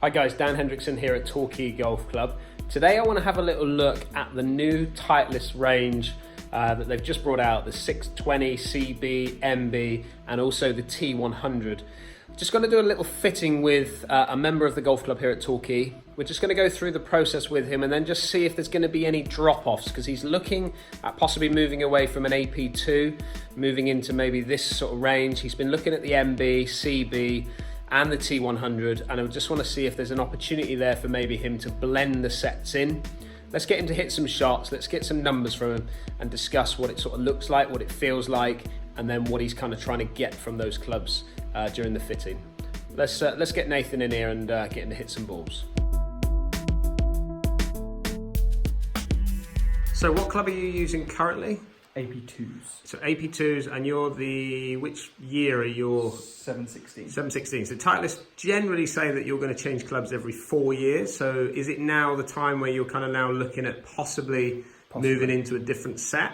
Hi guys, Dan Hendriksen here at Torquay Golf Club. Today I want to have a little look at the new Titleist range that they've just brought out, the 620, CB, MB and also the T100. Just going to do a little fitting with a member of the golf club here at Torquay. We're just going to go through the process with him and then just see if there's going to be any drop-offs, because he's looking at possibly moving away from an AP2, moving into maybe this sort of range. He's been looking at the MB, CB and the T100, and I just want to see if there's an opportunity there for maybe him to blend the sets in. Let's get him to hit some shots, let's get some numbers from him and discuss what it sort of looks like, what it feels like, and then what he's kind of trying to get from those clubs during the fitting. Let's get Nathan in here and get him to hit some balls. So what club are you using currently? AP2s. So AP2s, and you're the, which year are your? 716. 716. So Titleist generally say that you're going to change clubs every 4 years. So is it now the time where you're kind of now looking at possibly moving into a different set?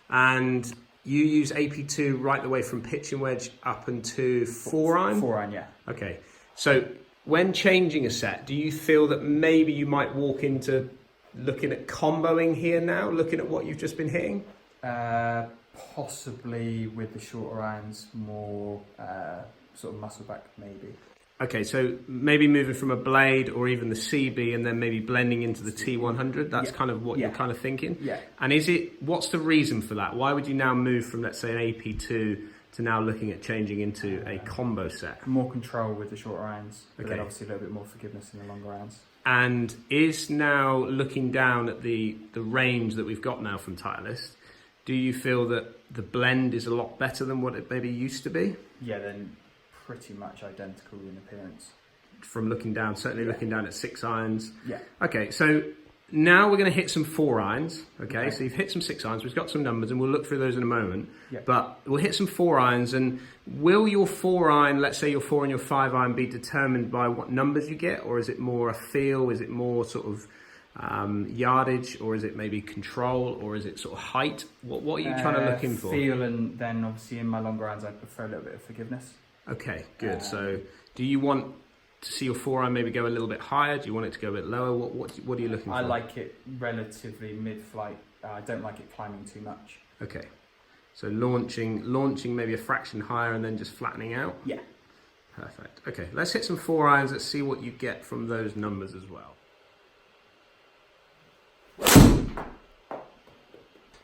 And you use AP2 right the way from pitching wedge up into 4-iron? 4-iron, yeah. Okay. So when changing a set, do you feel that maybe you might walk into looking at comboing here now, looking at what you've just been hitting? Possibly with the shorter irons, more sort of muscle back maybe. Okay, so maybe moving from a blade or even the CB and then maybe blending into the T100. That's kind of what you're kind of thinking. Yeah. And what's the reason for that? Why would you now move from, let's say, an AP2 to now looking at changing into a combo set? More control with the shorter irons, but Okay. then obviously a little bit more forgiveness in the longer irons. And is now looking down at the range that we've got now from Titleist, do you feel that the blend is a lot better than what it maybe used to be? Yeah, then pretty much identical in appearance. From looking down, certainly looking down at 6 irons. Yeah. Okay, so now we're going to hit some 4 irons. Okay, so you've hit some 6 irons. We've got some numbers, and we'll look through those in a moment. Yeah. But we'll hit some 4 irons, and will your 4 iron, let's say your 4 and your 5 iron, be determined by what numbers you get, or is it more a feel? Is it more sort of yardage, or is it maybe control, or is it sort of height? What are you trying to look in for? Feel, and then obviously in my longer irons I prefer a little bit of forgiveness. Okay, good. So do you want to see your 4 iron maybe go a little bit higher? Do you want it to go a bit lower? What are you looking for? I like it relatively mid-flight. I don't like it climbing too much. Okay, so launching maybe a fraction higher and then just flattening out? Yeah. Perfect. Okay, let's hit some 4 irons. Let's see what you get from those numbers as well.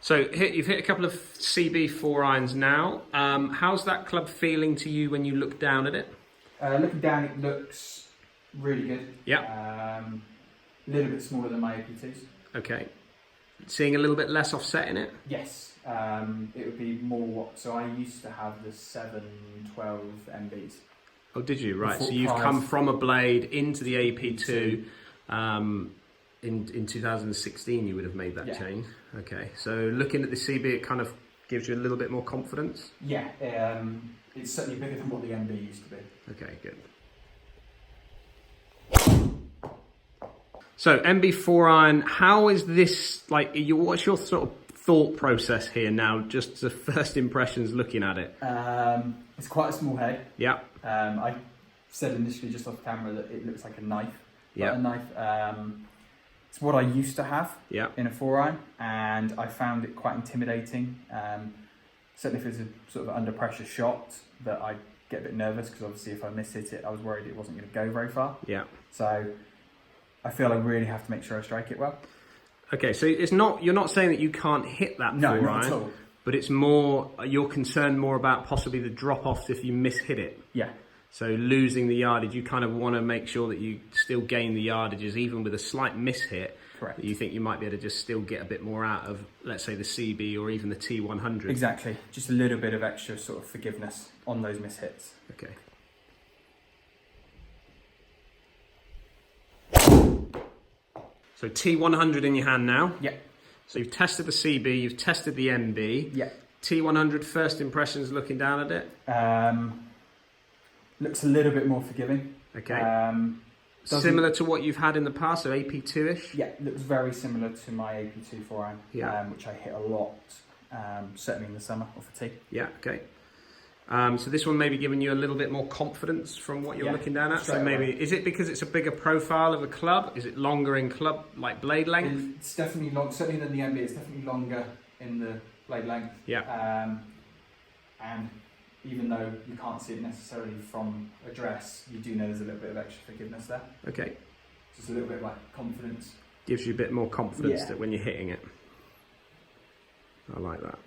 So you've hit a couple of CB 4 irons now. How's that club feeling to you when you look down at it? Looking down, it looks really good. Yeah. A little bit smaller than my AP2s. Okay. Seeing a little bit less offset in it? Yes. It would be more so I used to have the 712 MBs. Oh, did you? Right. Before So you've price. come from a blade into the AP2. In 2016 you would have made that change. Okay, so looking at the CB, it kind of gives you a little bit more confidence? Yeah, it's certainly bigger than what the MB used to be. Okay, good. So MB 4 iron, how is this, like, what's your sort of thought process here now, just the first impressions looking at it? It's quite a small head. Yeah. I said initially just off camera that it looks like a knife. Yeah. A knife. It's what I used to have in a 4 iron, and I found it quite intimidating. Certainly if it's a sort of under pressure shot, that I get a bit nervous, because obviously if I mishit it, I was worried it wasn't going to go very far. Yeah. So I feel I really have to make sure I strike it well. Okay, so you're not saying that you can't hit that 4 No, iron, not at all. but it's more, you're concerned more about possibly the drop-offs if you mishit it. Yeah. So losing the yardage, you kind of want to make sure that you still gain the yardages, even with a slight mishit. Correct. You think you might be able to just still get a bit more out of, let's say, the CB or even the T100. Exactly. Just a little bit of extra sort of forgiveness on those mishits. Okay. So T100 in your hand now. Yeah. So you've tested the CB, you've tested the MB. Yeah. T100, first impressions looking down at it? Looks a little bit more forgiving. Okay. Similar to what you've had in the past, so AP2-ish? Yeah, looks very similar to my AP2 4-iron, which I hit a lot, certainly in the summer off a tee. Yeah, okay. So this one maybe giving you a little bit more confidence from what you're looking down at. So maybe, is it because it's a bigger profile of a club? Is it longer in club, like blade length? It's definitely long, certainly than the MB, it's definitely longer in the blade length. Yeah. And even though you can't see it necessarily from address, you do know there's a little bit of extra forgiveness there. Okay. Just a little bit of like confidence. Gives you a bit more confidence that when you're hitting it. I like that.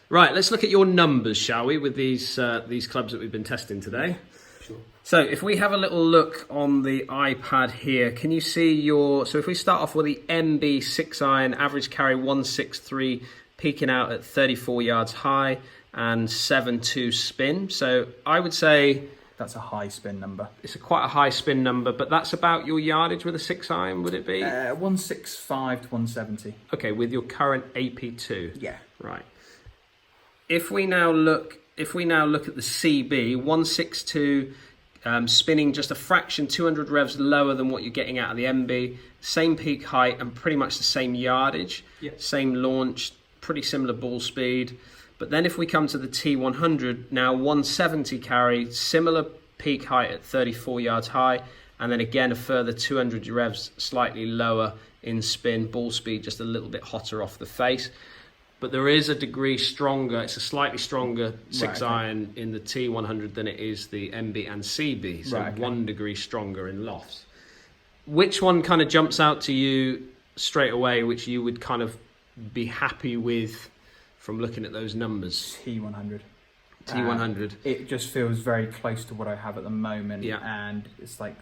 Right, let's look at your numbers, shall we, with these clubs that we've been testing today. Sure. So if we have a little look on the iPad here, can you see your... So if we start off with the MB 6-iron, average carry 163, peaking out at 34 yards high and 7.2 spin. So I would say... That's a high spin number. It's quite a high spin number, but that's about your yardage with a 6-iron, would it be? 165 to 170. Okay, with your current AP2. Yeah. Right. If we now look at the CB, 162, spinning just a fraction, 200 revs lower than what you're getting out of the MB, same peak height and pretty much the same yardage, same launch, pretty similar ball speed. But then if we come to the T100, now 170 carry, similar peak height at 34 yards high, and then again a further 200 revs slightly lower in spin, ball speed just a little bit hotter off the face. But there is a degree stronger, it's a slightly stronger 6-iron in the T100 than it is the MB and CB, so 1 degree stronger in lofts. Which one kind of jumps out to you straight away, which you would kind of be happy with from looking at those numbers? T100. T100. It just feels very close to what I have at the moment, yeah. And it's like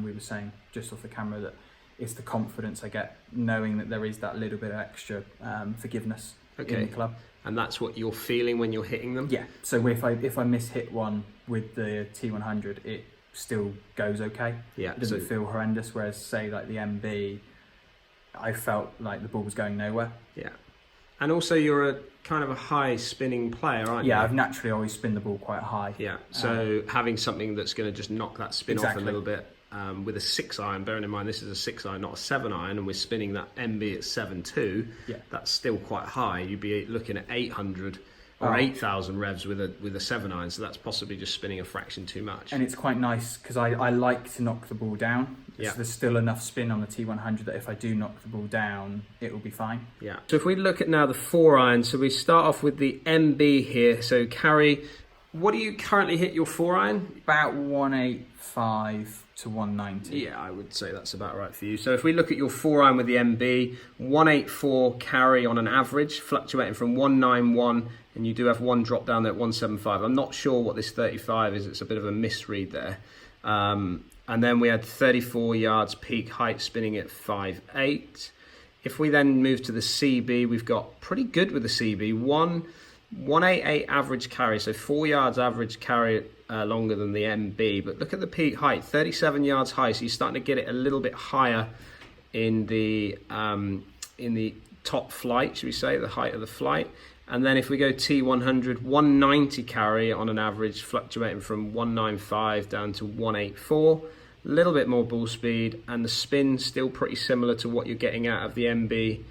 we were saying just off the camera that it's the confidence I get knowing that there is that little bit of extra forgiveness in the club. And that's what you're feeling when you're hitting them? Yeah, so if I miss-hit one with the T100, it still goes okay. Yeah. It doesn't feel horrendous, whereas say like the MB, I felt like the ball was going nowhere. Yeah. And also you're a kind of a high spinning player, aren't you? Yeah, I've naturally always spin the ball quite high. Yeah, so having something that's going to just knock that spin off a little bit with a 6-iron, bearing in mind this is a 6-iron, not a 7-iron, and we're spinning that MB at 7.2, that's still quite high. You'd be looking at 800 or 8,000 revs with a 7-iron, so that's possibly just spinning a fraction too much. And it's quite nice because I like to knock the ball down. Yeah. So there's still enough spin on the T100 that if I do knock the ball down, it will be fine. Yeah. So if we look at now the 4-iron, so we start off with the MB here. So carry, what do you currently hit your 4-iron? About 185 to 190. Yeah, I would say that's about right for you. So if we look at your 4-iron with the MB, 184 carry on an average, fluctuating from 191, and you do have one drop down there at 175. I'm not sure what this 35 is. It's a bit of a misread there. And then we had 34 yards peak height spinning at 5.8. If we then move to the CB, we've got pretty good with the CB. 188 average carry, so 4 yards average carry longer than the MB. But look at the peak height, 37 yards high. So you're starting to get it a little bit higher in the top flight, should we say, the height of the flight. And then if we go T100, 190 carry on an average, fluctuating from 195 down to 184. A little bit more ball speed, and the spin still pretty similar to what you're getting out of the MB,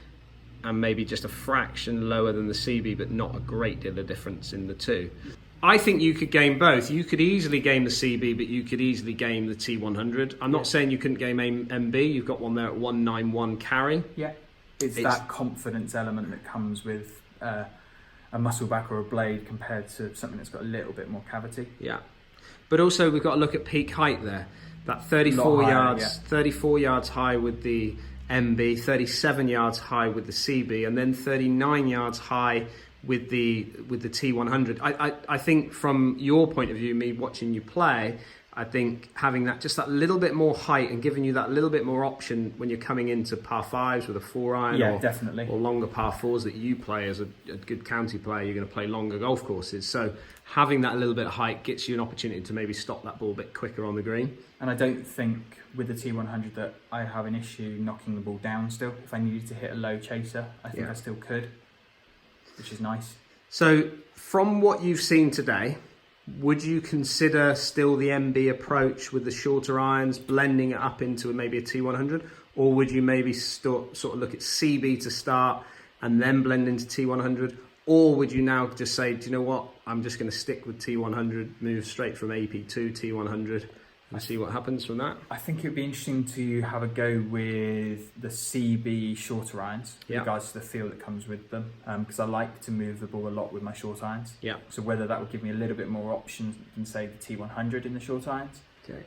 and maybe just a fraction lower than the CB, but not a great deal of difference in the two. I think you could game both. You could easily game the CB, but you could easily game the T100. I'm not saying you couldn't game MB. You've got one there at 191 carry. Yeah, it's that confidence element that comes with a muscle back or a blade compared to something that's got a little bit more cavity. Yeah, but also we've got to look at peak height there. That 34 yards, 34 yards high with the MB, 37 yards high with the CB, and then 39 yards high with the T100. I think from your point of view, me watching you play, I think having that little bit more height and giving you that little bit more option when you're coming into par 5s with a 4-iron, definitely, or longer par 4s that you play as a good county player, you're going to play longer golf courses. So having that little bit of height gets you an opportunity to maybe stop that ball a bit quicker on the green. And I don't think with the T100 that I have an issue knocking the ball down still. If I needed to hit a low chaser, I think I still could, which is nice. So from what you've seen today, Would you consider still the MB approach with the shorter irons, blending it up into maybe a T100? Or would you maybe sort of look at CB to start and then blend into T100? Or would you now just say, do you know what, I'm just going to stick with T100, move straight from AP to T100 and see what happens from that? I think it would be interesting to have a go with the CB shorter irons with regards to the feel that comes with them, because I like to move the ball a lot with my short irons. Yeah. So whether that would give me a little bit more options than say the T100 in the short irons. Okay.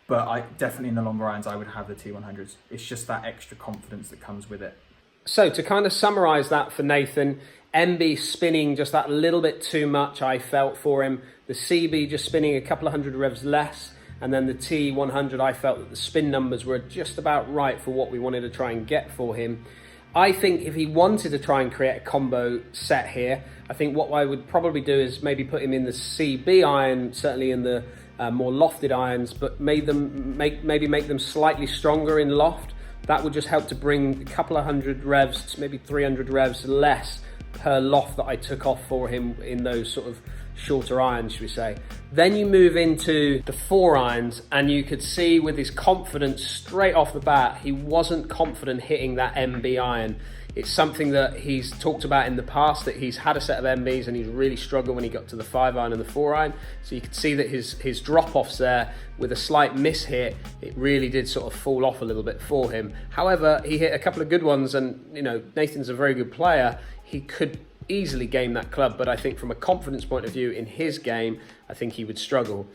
But I definitely in the longer irons I would have the T100s. It's just that extra confidence that comes with it. So to kind of summarise that for Nathan, MB spinning just that little bit too much, I felt, for him. The CB just spinning a couple of hundred revs less. And then the T100, I felt that the spin numbers were just about right for what we wanted to try and get for him. I think if he wanted to try and create a combo set here, I think what I would probably do is maybe put him in the CB iron, certainly in the more lofted irons, but maybe make them slightly stronger in loft. That would just help to bring a couple of hundred revs, maybe 300 revs less per loft that I took off for him in those sort of shorter irons, should we say. Then you move into the 4 irons and you could see with his confidence straight off the bat, he wasn't confident hitting that MB iron. It's something that he's talked about in the past, that he's had a set of MBs and he's really struggled when he got to the 5 iron and the 4 iron. So you could see that his drop-offs there, with a slight miss hit, it really did sort of fall off a little bit for him. However, he hit a couple of good ones, and you know, Nathan's a very good player. He could easily game that club, but I think from a confidence point of view in his game, I think he would struggle.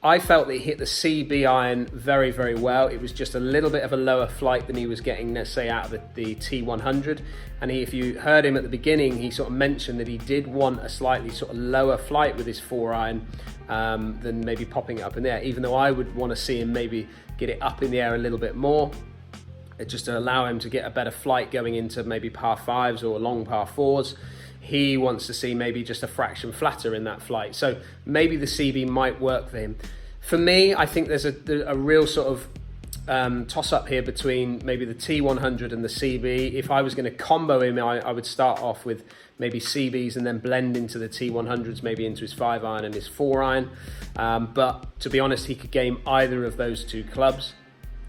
I felt that he hit the CB iron very, very well. It was just a little bit of a lower flight than he was getting, let's say, out of the T100. And if you heard him at the beginning, he sort of mentioned that he did want a slightly sort of lower flight with his 4 iron than maybe popping it up in the air, even though I would want to see him maybe get it up in the air a little bit more, just to allow him to get a better flight going into maybe par 5s or long par 4s. He wants to see maybe just a fraction flatter in that flight. So maybe the CB might work for him. For me, I think there's a real sort of toss-up here between maybe the T100 and the CB. If I was going to combo him, I would start off with maybe CBs and then blend into the T100s, maybe into his 5 iron and his 4 iron. But to be honest, he could game either of those 2 clubs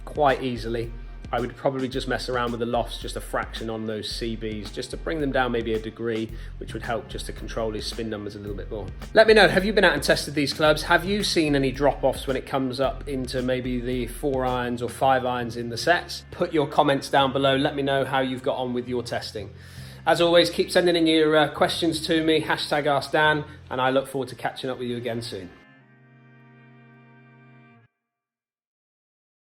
quite easily. I would probably just mess around with the lofts just a fraction on those CBs, just to bring them down maybe a degree, which would help just to control his spin numbers a little bit more. Let me know, have you been out and tested these clubs? Have you seen any drop-offs when it comes up into maybe the 4 irons or 5 irons in the sets? Put your comments down below. Let me know how you've got on with your testing. As always, keep sending in your questions to me, #AskDan, and I look forward to catching up with you again soon.